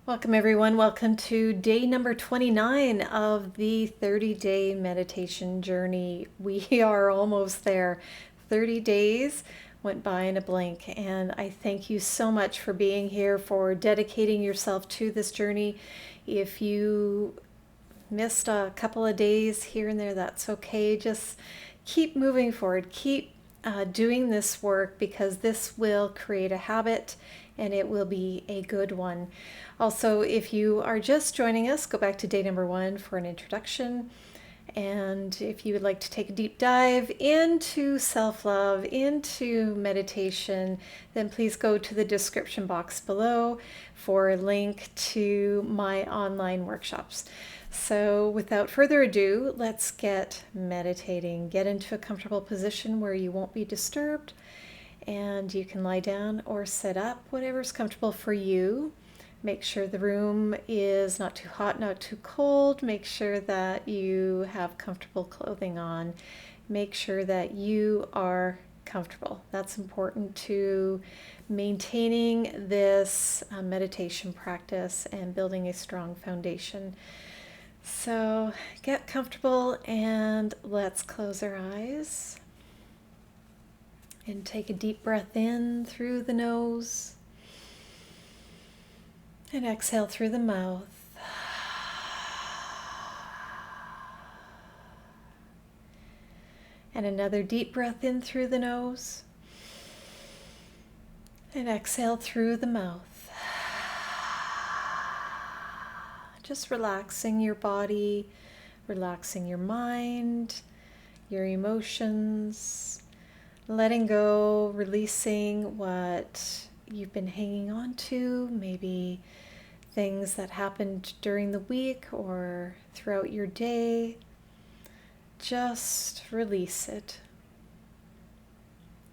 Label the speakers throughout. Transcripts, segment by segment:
Speaker 1: Welcome, everyone. Welcome to day number 29 of the 30-day meditation journey. We are almost there. 30 days went by in a blink, and I thank you so much for being here, for dedicating yourself to this journey. If you missed a couple of days here and there, that's okay. Just keep moving forward. Keep doing this work because this will create a habit and it will be a good one. Also, if you are just joining us, go back to day number 1 for an introduction. And if you would like to take a deep dive into self love, into meditation, then please go to the description box below for a link to my online workshops. So, without further ado, let's get meditating. Get into a comfortable position where you won't be disturbed, and you can lie down or sit up, whatever's comfortable for you. Make sure the room is not too hot, not too cold. Make sure that you have comfortable clothing on. Make sure that you are comfortable. That's important to maintaining this meditation practice and building a strong foundation. So get comfortable and let's close our eyes and take a deep breath in through the nose. And exhale through the mouth. And another deep breath in through the nose. And exhale through the mouth. Just relaxing your body, relaxing your mind, your emotions, letting go, releasing what you've been hanging on to, maybe things that happened during the week or throughout your day. Just release it.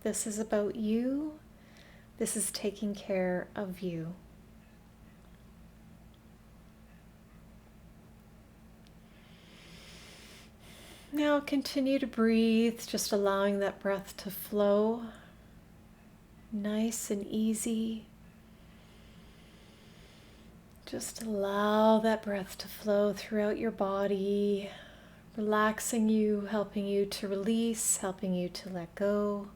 Speaker 1: This is about you. This is taking care of you. Now continue to breathe, just allowing that breath to flow. Nice and easy. Just allow that breath to flow throughout your body, relaxing you, helping you to release, helping you to let go.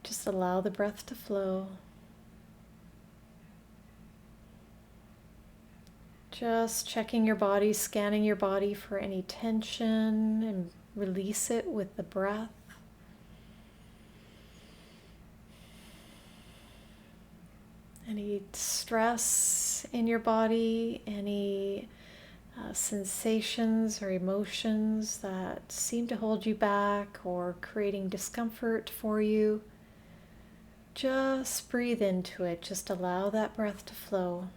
Speaker 1: Just allow the breath to flow. Just checking your body, scanning your body for any tension, and release it with the breath. Any stress in your body, any sensations or emotions that seem to hold you back or creating discomfort for you, just breathe into it. Just allow that breath to flow.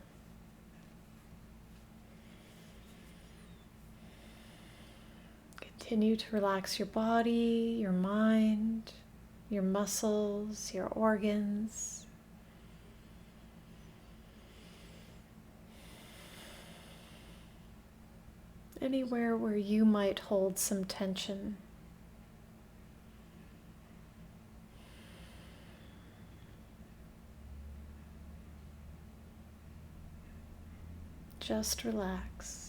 Speaker 1: Continue to relax your body, your mind, your muscles, your organs. Anywhere where you might hold some tension. Just relax.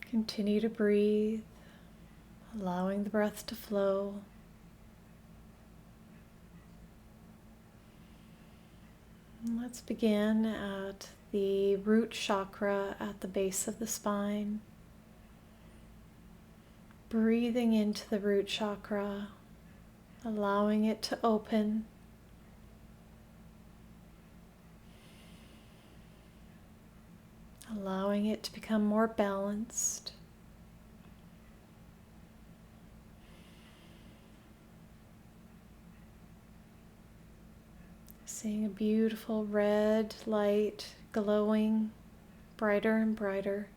Speaker 1: Continue to breathe, allowing the breath to flow. And let's begin at the root chakra at the base of the spine. Breathing into the root chakra, allowing it to open. allowing it to become more balanced. Seeing a beautiful red light glowing brighter and brighter.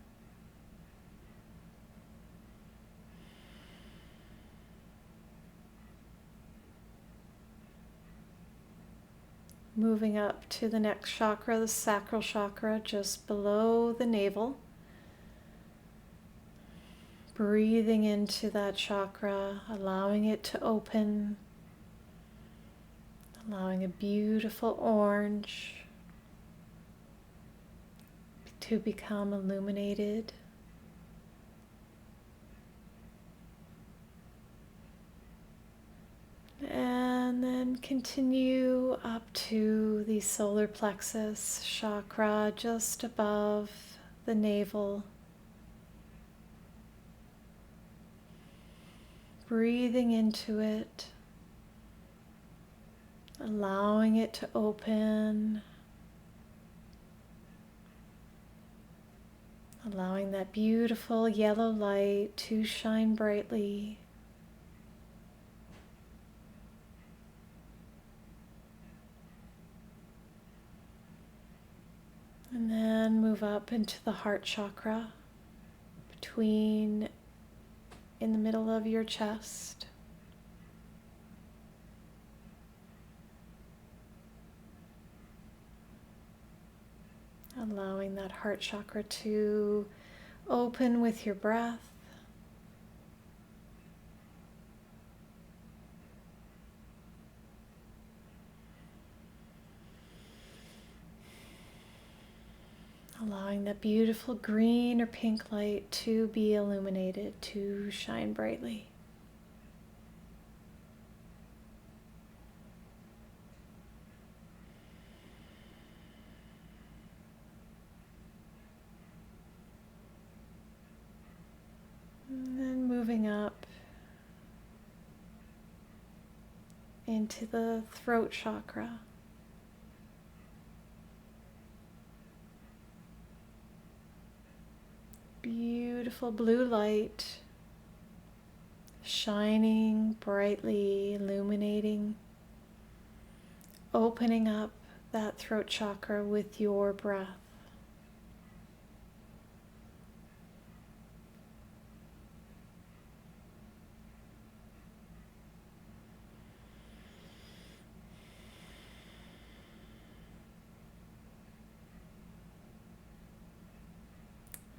Speaker 1: Moving up to the next chakra, the sacral chakra, just below the navel. Breathing into that chakra, allowing it to open, allowing a beautiful orange to become illuminated. And then continue up to the solar plexus chakra just above the navel. Breathing into it, allowing it to open, allowing that beautiful yellow light to shine brightly. And then move up into the heart chakra, in the middle of your chest. Allowing that heart chakra to open with your breath. Allowing that beautiful green or pink light to be illuminated, to shine brightly. And then moving up into the throat chakra. Beautiful blue light shining brightly, illuminating, opening up that throat chakra with your breath.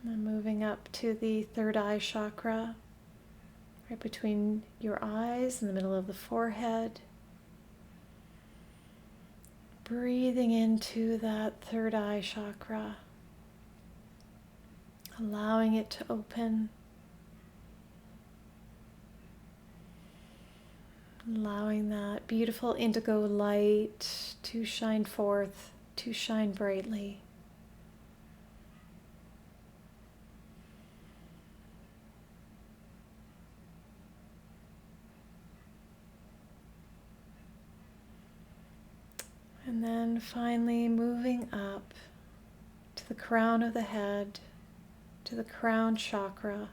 Speaker 1: And moving up to the third eye chakra, right between your eyes in the middle of the forehead. Breathing into that third eye chakra, allowing it to open, allowing that beautiful indigo light to shine forth, to shine brightly. And then finally moving up to the crown of the head, to the crown chakra.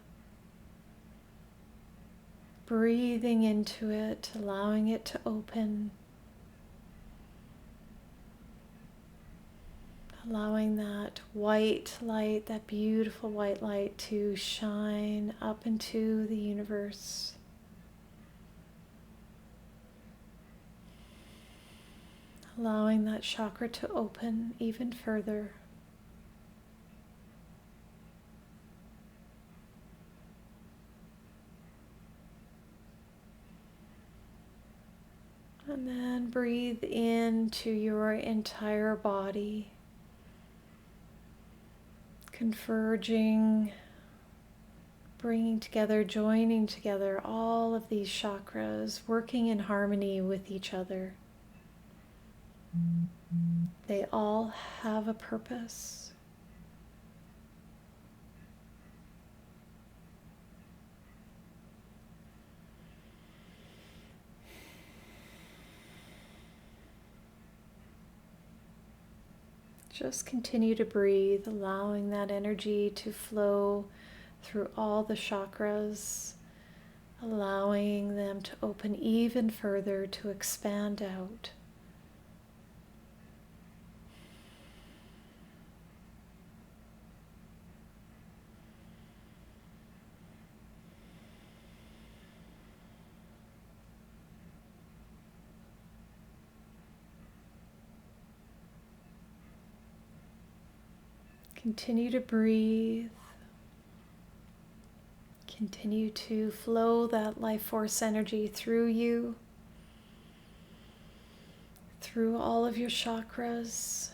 Speaker 1: Breathing into it, allowing it to open. Allowing that white light, that beautiful white light to shine up into the universe. Allowing that chakra to open even further. And then breathe into your entire body, converging, bringing together, joining together all of these chakras, working in harmony with each other. They all have a purpose. Just continue to breathe, allowing that energy to flow through all the chakras, allowing them to open even further, to expand out. Continue to breathe. Continue to flow that life force energy through you, through all of your chakras.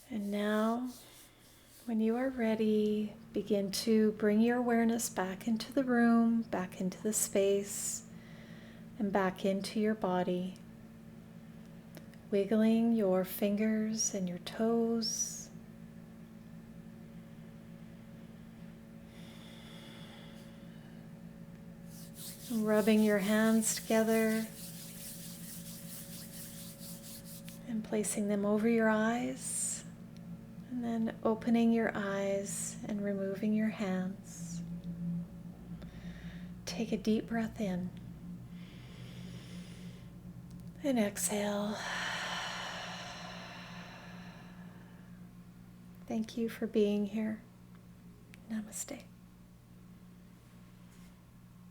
Speaker 1: And now, when you are ready, begin to bring your awareness back into the room, back into the space, and back into your body. Wiggling your fingers and your toes. Rubbing your hands together and placing them over your eyes. And then opening your eyes and removing your hands. Take a deep breath in. And exhale. Thank you for being here. Namaste.